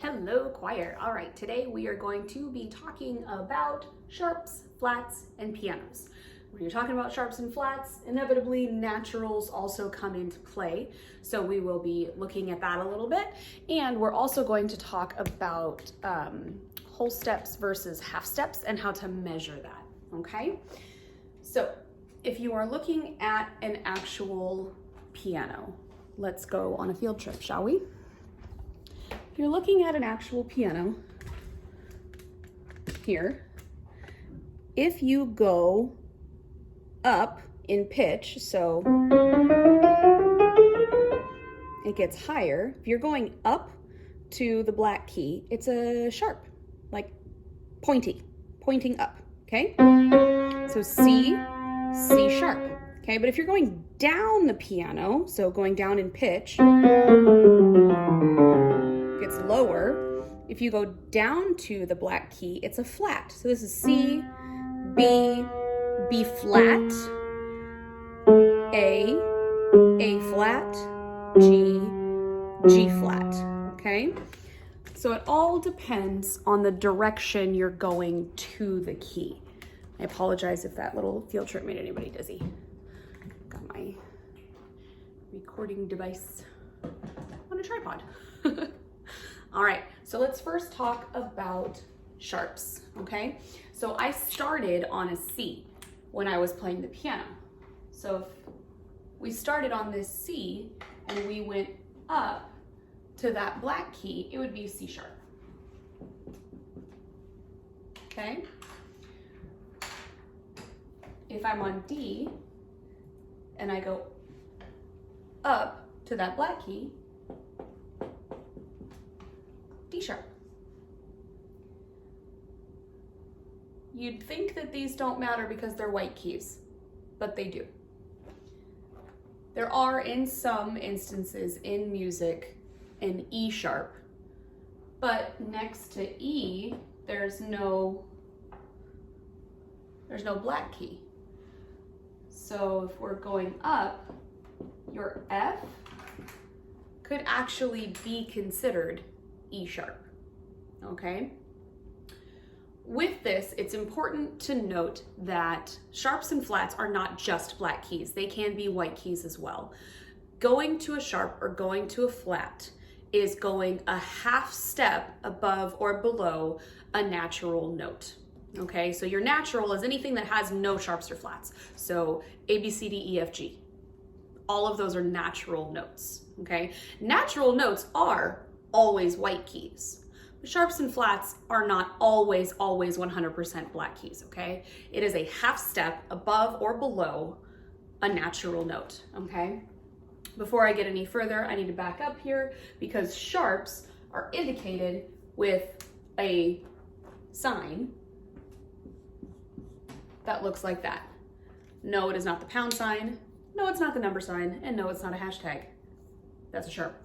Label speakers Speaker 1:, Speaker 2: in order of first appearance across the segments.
Speaker 1: Hello, choir. All right, today we are going to be talking about sharps, flats, and pianos. When you're talking about sharps and flats, inevitably naturals also come into play. So we will be looking at that a little bit. And we're also going to talk about whole steps versus half steps and how to measure that, okay? So if you are looking at an actual piano, let's go on a field trip, shall we? If you're looking at an actual piano here, if you go up in pitch, so it gets higher, if you're going up to the black key, it's a sharp, like pointing up, okay? So C, C sharp, okay? But if you're going down the piano, so going down in pitch, gets lower. If you go down to the black key, it's a flat. So this is C, B, B flat, A flat, G, G flat, okay? So it all depends on the direction you're going to the key. I apologize if that little field trip made anybody dizzy. Got my recording device on a tripod. All right, so let's first talk about sharps, okay? So I started on a C when I was playing the piano. So if we started on this C and we went up to that black key, it would be C sharp, okay? If I'm on D and I go up to that black key, D sharp. You'd think that these don't matter because they're white keys, but they do. There are, in some instances in music, an E sharp, but next to E, there's no black key. So if we're going up, your F could actually be considered E sharp, okay? With this, it's important to note that sharps and flats are not just black keys. They can be white keys as well. Going to a sharp or going to a flat is going a half step above or below a natural note, okay? So your natural is anything that has no sharps or flats. So A, B, C, D, E, F, G. All of those are natural notes, okay? Natural notes are always white keys. But sharps and flats are not always 100% black keys, okay? It is a half step above or below a natural note, okay? Before I get any further, I need to back up here because sharps are indicated with a sign that looks like that. No, it is not the pound sign. No, it's not the number sign. And no, it's not a hashtag. That's a sharp.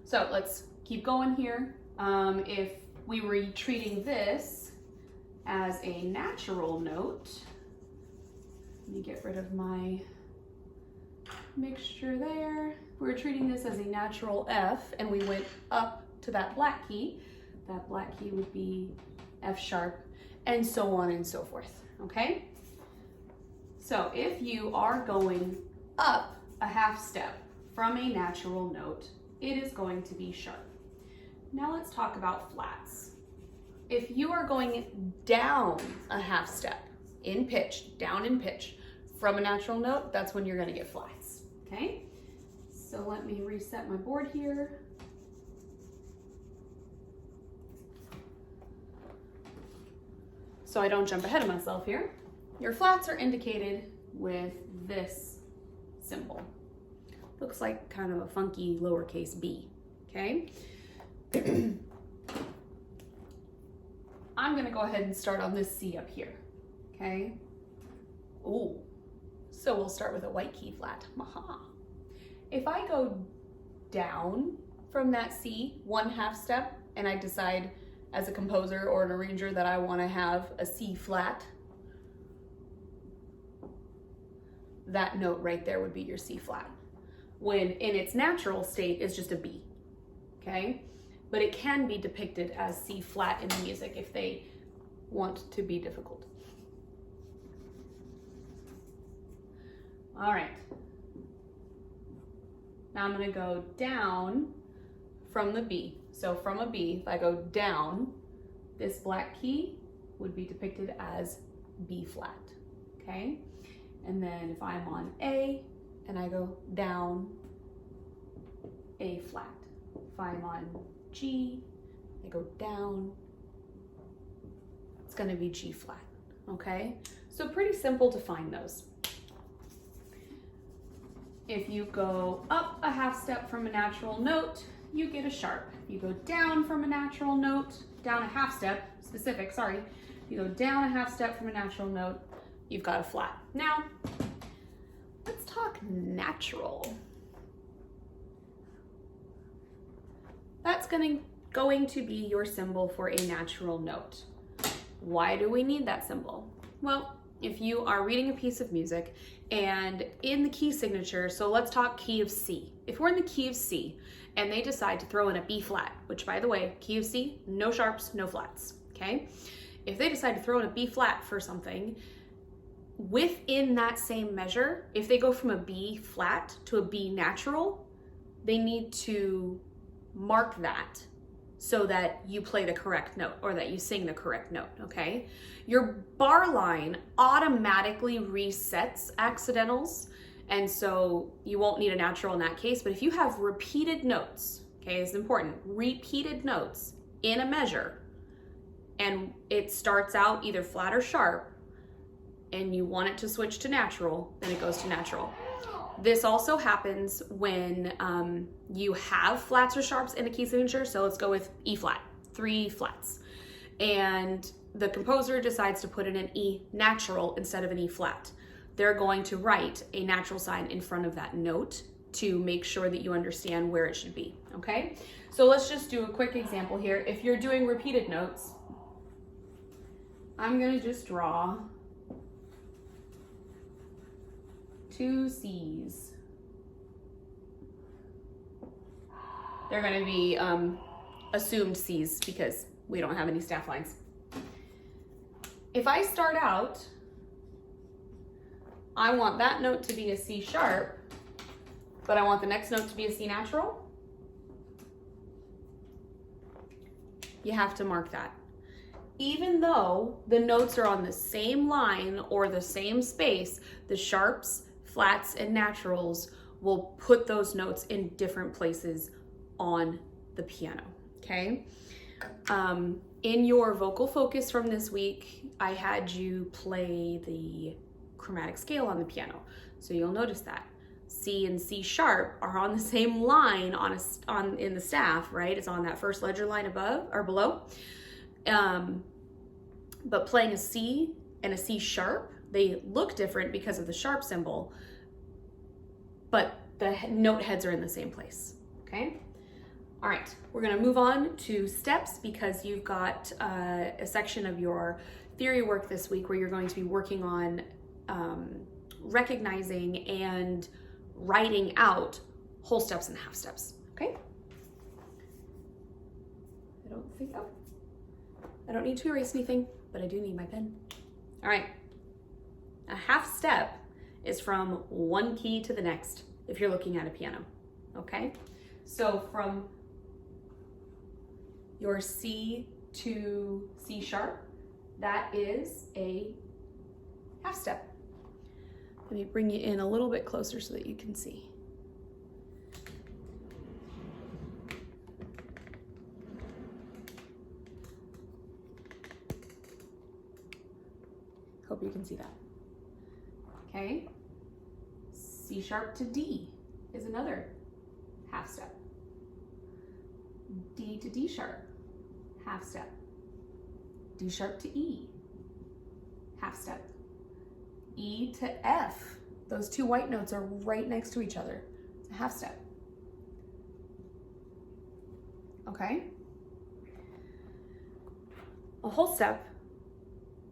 Speaker 1: So let's keep going here. If we were treating this as a natural note, let me get rid of my mixture there. If we were treating this as a natural F and we went up to that black key would be F sharp, and so on and so forth, okay? So if you are going up a half step from a natural note, it is going to be sharp. Now let's talk about flats. If you are going down a half step in pitch, down in pitch from a natural note, that's when you're gonna get flats, okay? So let me reset my board here. So I don't jump ahead of myself here. Your flats are indicated with this symbol. Looks like kind of a funky lowercase b, okay? I'm gonna go ahead and start on this C up here, okay? Ooh, so we'll start with a white key flat, maha. If I go down from that C one half step and I decide as a composer or an arranger that I wanna have a C flat, that note right there would be your C flat, when in its natural state is just a B, okay? But it can be depicted as C flat in the music if they want to be difficult. All right. Now I'm going to go down from the B. So from a B, if I go down, this black key would be depicted as B flat, okay? And then if I'm on A and I go down, A flat. If I'm on G, I go down, it's gonna be G flat, okay? So pretty simple to find those. If you go up a half step from a natural note, you get a sharp. If you go down from a natural note, down a half step, if you go down a half step from a natural note, you've got a flat. Now, let's talk natural. That's going to be your symbol for a natural note. Why do we need that symbol? Well, if you are reading a piece of music and in the key signature, so let's talk key of C. If we're in the key of C and they decide to throw in a B flat, which by the way, key of C, no sharps, no flats, okay? If they decide to throw in a B flat for something, within that same measure, if they go from a B flat to a B natural, they need to mark that so that you play the correct note or that you sing the correct note, okay? Your bar line automatically resets accidentals, and so you won't need a natural in that case. But if you have repeated notes, okay, it's important, repeated notes in a measure, and it starts out either flat or sharp, and you want it to switch to natural, then it goes to natural. This also happens when you have flats or sharps in a key signature. So let's go with E flat, 3 flats. And the composer decides to put in an E natural instead of an E flat. They're going to write a natural sign in front of that note to make sure that you understand where it should be, okay? So let's just do a quick example here. If you're doing repeated notes, I'm gonna just draw 2 C's. They're going to be assumed C's because we don't have any staff lines. If I start out, I want that note to be a C sharp, but I want the next note to be a C natural. You have to mark that. Even though the notes are on the same line or the same space, the sharps, flats, and naturals will put those notes in different places on the piano, okay? In your vocal focus from this week, I had you play the chromatic scale on the piano. So you'll notice that C and C sharp are on the same line in the staff, right? It's on that first ledger line above or below. But playing a C and a C sharp, they look different because of the sharp symbol, but the note heads are in the same place, okay? All right, we're gonna move on to steps because you've got a section of your theory work this week where you're going to be working on recognizing and writing out whole steps and half steps, okay? I don't need to erase anything, but I do need my pen. All right, a half step is from one key to the next if you're looking at a piano, okay? So from your C to C sharp, that is a half step. Let me bring you in a little bit closer so that you can see. Hope you can see that. Okay. C sharp to D is another half step. D to D sharp, half step. D sharp to E, half step. E to F, those two white notes are right next to each other. It's a half step. Okay? A whole step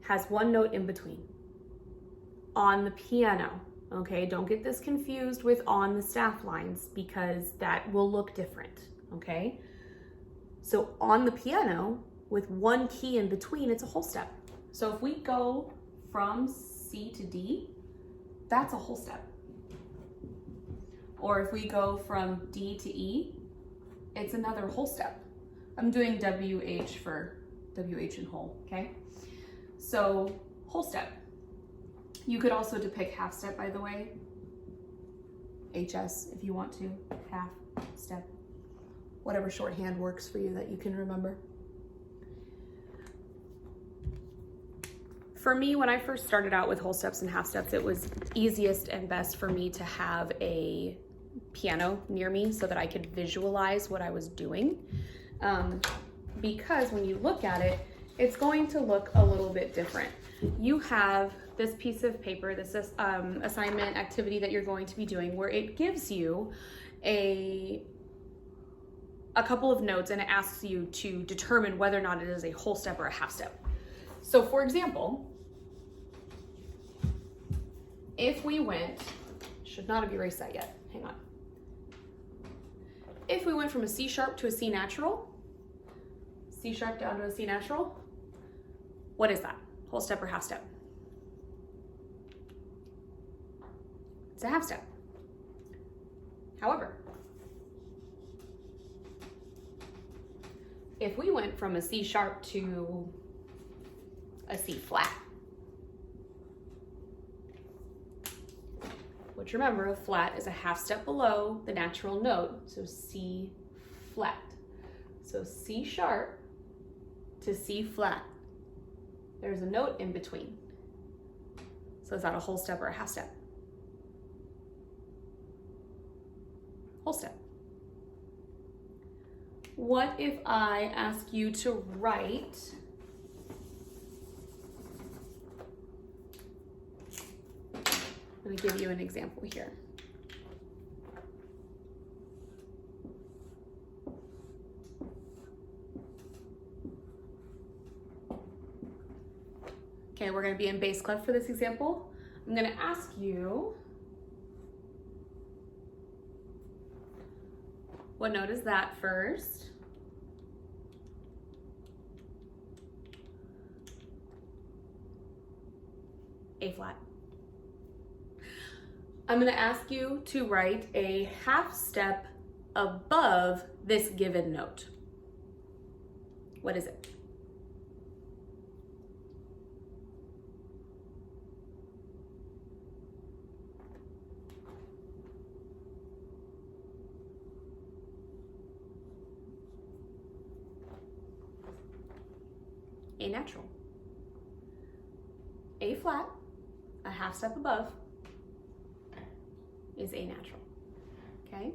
Speaker 1: has one note in between on the piano. Okay, don't get this confused with on the staff lines because that will look different. Okay, So on the piano, with one key in between, it's a whole step. So if we go from C to D, that's a whole step. Or if we go from D to E, it's another whole step. I'm doing WH for WH and whole, okay? So whole step. You could also depict half step, by the way. HS if you want to, half step. Whatever shorthand works for you that you can remember. For me, when I first started out with whole steps and half steps, it was easiest and best for me to have a piano near me so that I could visualize what I was doing. Because when you look at it, it's going to look a little bit different. You have this piece of paper, this assignment activity that you're going to be doing, where it gives you a couple of notes and it asks you to determine whether or not it is a whole step or a half step. So for example, if we went, should not have erased that yet, hang on. If we went from a C sharp to a C natural, C sharp down to a C natural, what is that? Whole step or half step? It's a half step. However, if we went from a C sharp to a C flat, which remember, a flat is a half step below the natural note, so C flat. So C sharp to C flat. There's a note in between. So is that a whole step or a half step? Whole step. What if I ask you to write I'm going to give you an example here. Okay, we're going to be in bass clef for this example. I'm going to ask you, what note is that first? A flat. I'm going to ask you to write a half step above this given note. What is it? A natural. A flat, a half step above, is A natural, okay?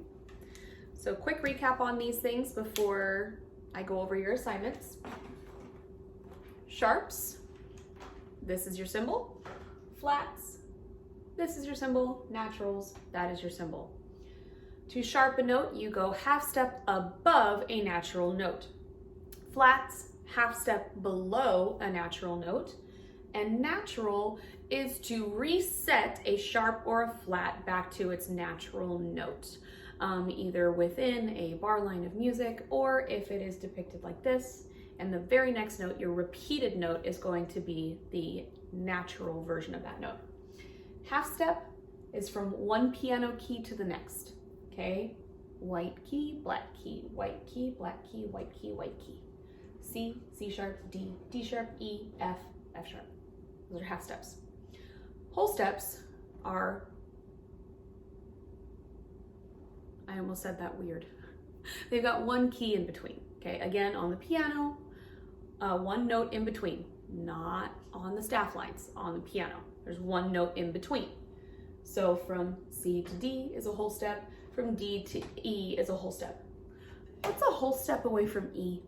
Speaker 1: So quick recap on these things before I go over your assignments. Sharps, this is your symbol. Flats, this is your symbol. Naturals, that is your symbol. To sharp a note, you go half step above a natural note. Flats, half step below a natural note. And natural is to reset a sharp or a flat back to its natural note, either within a bar line of music, or if it is depicted like this, and the very next note, your repeated note, is going to be the natural version of that note. Half step is from one piano key to the next, okay? White key, black key, white key, black key, white key, white key. C, C sharp, D, D sharp, E, F, F sharp. Those are half steps. Whole steps are, I almost said that weird. They've got one key in between, okay? Again, on the piano, one note in between, not on the staff lines, on the piano. There's one note in between. So from C to D is a whole step, from D to E is a whole step. What's a whole step away from E?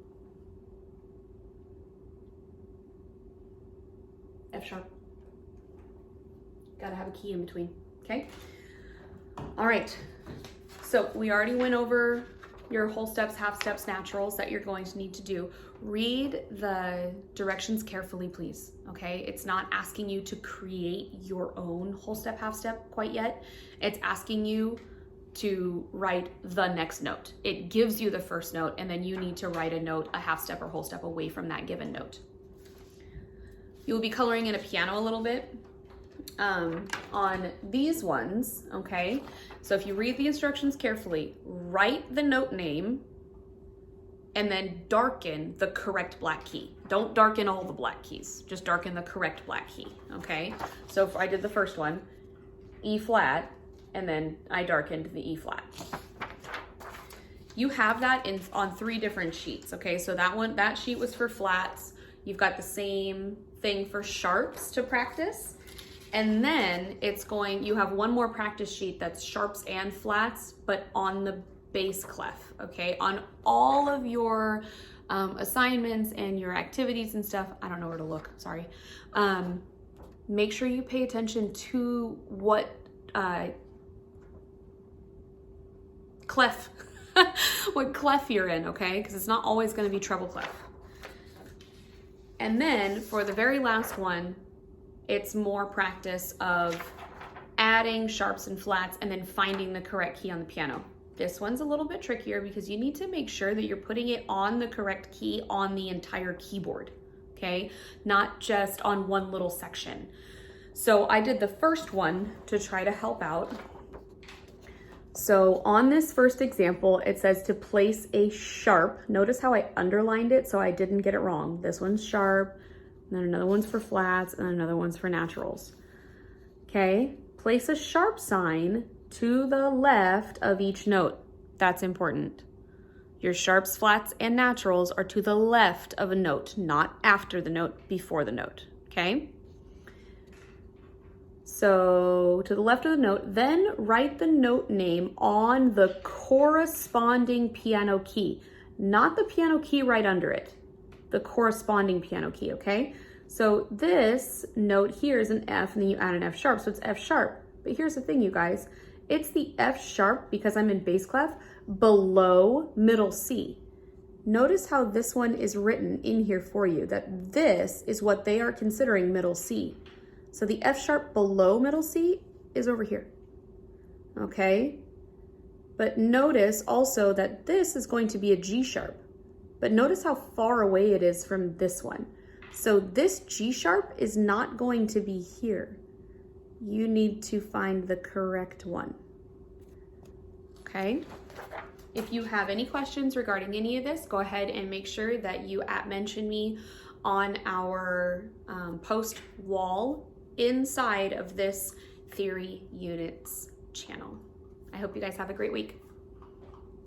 Speaker 1: F sharp. Gotta have a key in between, okay? All right, so we already went over your whole steps, half steps, naturals that you're going to need to do. Read the directions carefully, please, okay? It's not asking you to create your own whole step, half step quite yet. It's asking you to write the next note. It gives you the first note, and then you need to write a note a half step or whole step away from that given note. You'll be coloring in a piano a little bit on these ones, okay? So if you read the instructions carefully, write the note name and then darken the correct black key. Don't darken all the black keys, just darken the correct black key, okay? So if I did the first one, E flat, and then I darkened the E flat. You have that on 3 different sheets, okay? So that sheet was for flats. You've got the same thing for sharps to practice. And then you have one more practice sheet that's sharps and flats, but on the bass clef, okay? On all of your assignments and your activities and stuff, I don't know where to look, sorry. Make sure you pay attention to what clef, what clef you're in, okay? Because it's not always gonna be treble clef. And then for the very last one, it's more practice of adding sharps and flats and then finding the correct key on the piano. This one's a little bit trickier because you need to make sure that you're putting it on the correct key on the entire keyboard, okay? Not just on one little section. So I did the first one to try to help out. So on this first example, it says to place a sharp. Notice how I underlined it so I didn't get it wrong. This one's sharp, and then another one's for flats, and another one's for naturals. Okay, place a sharp sign to the left of each note. That's important. Your sharps, flats, and naturals are to the left of a note, not after the note, before the note, okay? So to the left of the note, then write the note name on the corresponding piano key, not the piano key right under it, the corresponding piano key, okay? So this note here is an F, and then you add an F sharp, so it's F sharp. But here's the thing, you guys, it's the F sharp, because I'm in bass clef, below middle C. Notice how this one is written in here for you, that this is what they are considering middle C. So the F sharp below middle C is over here, okay? But notice also that this is going to be a G sharp, but notice how far away it is from this one. So this G sharp is not going to be here. You need to find the correct one, okay? If you have any questions regarding any of this, go ahead and make sure that you mention me on our post wall inside of this Theory Units channel. I hope you guys have a great week.